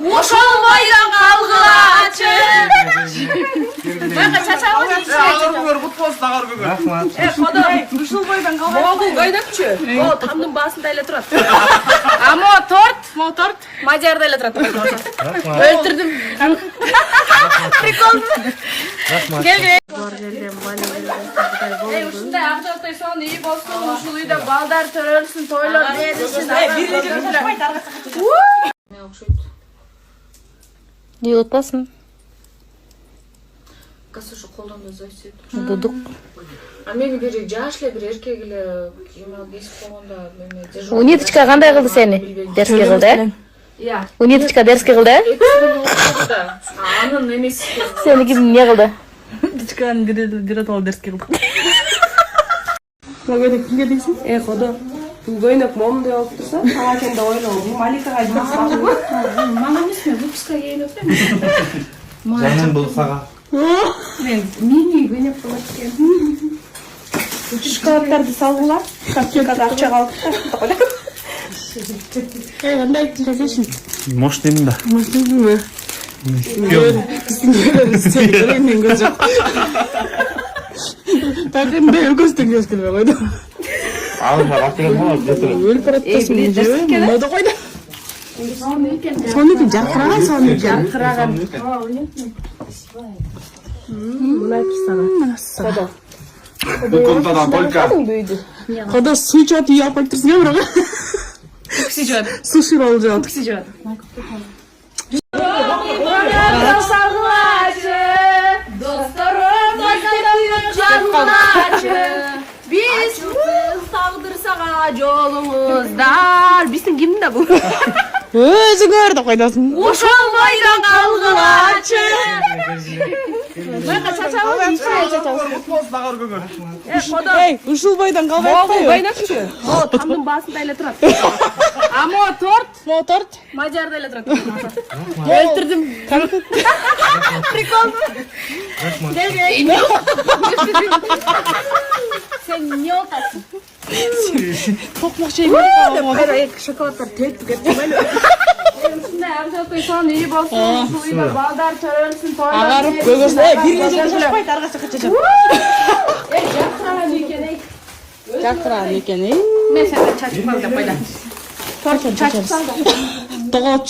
Ошолбойдон калгылачы. Бага чачабыз ичи. Агыр көгөр бут болсун агыр көгөр. Рахмат. Кодой, ошолбойдон калгылачы. Могул кайдакчы? О, тамдын баасында эле турат. Амо торт, мажарда эле турат. Өлтүрдүм. Прикол. Рахмат. Ушундай акчатай сон ий болсун, ушул үйдө балдар төрөлсүн, тойлор берилсин. Не отпасың? Касушу колдонду зайсет. Дудук. А мени бир жаш эле бир эркек эле кийим кийип койгондо мени дежурный. Униточка кандай кылды сени? Дерске кылды? Иә. Униточка дерске кылды? Анын эмеси. Сени ким эмне кылды? Дичканы директор дерске кылды. Магадек кимге дейсиң? Кодо. Көйнөк момдой болуп турса, ага экен деп ойлогом. Маликага айтып Мага эмесми, выпуска кийинип атам. Жаным бұл саға. Мен мини көйнөк болот экен. шоколадтарды салгыла. Капчикада акча калып та. Кандай жазышын? Мош деймін да. Мош деймін. Мен көз жоқ. Тәкінде үлкөстен көз келмей қойды. Алып апырым болады, жетірі. Өліп бараттасын жебе, мода қойды. Сонекі жарқыраған, сонекі жарқыраған. Мұна писана. Қода. Буконтадан только. Қода су жат үй апайып тұрсың ә бірақ. Кісі жуат. Суши рол жат. Кісі жуат. Biz sağdırsağa yolumuzdan. Bizim kimdi bu? Өзі көрді қойдасың. Ошолбойдон калгылачы. Байка чачабыз ичи чачабыз. Бут болсун агыр көгөр. Эй, ушул бойдан қалбай Могул атпайбы? кайдакчы? О, тамдын баасында эле турат. Амо торт, мажарда эле турат. Өлтүрдүм. Прикол. Сен не отасың? Тоқмақшы Шоколадтар тетіп кетті бәлі. Ушундай акчатай сон үй болсун, ушул үйдө балдар төрөлсүн, тойлор. Ағарып көгөрсün. Бирге шашпайды, аргасы качачат. Жактыраган экен, эй. Жактыраган экен, эй. Мен сенде чачып калдым, деп койдум. Чачып салды. Тоғат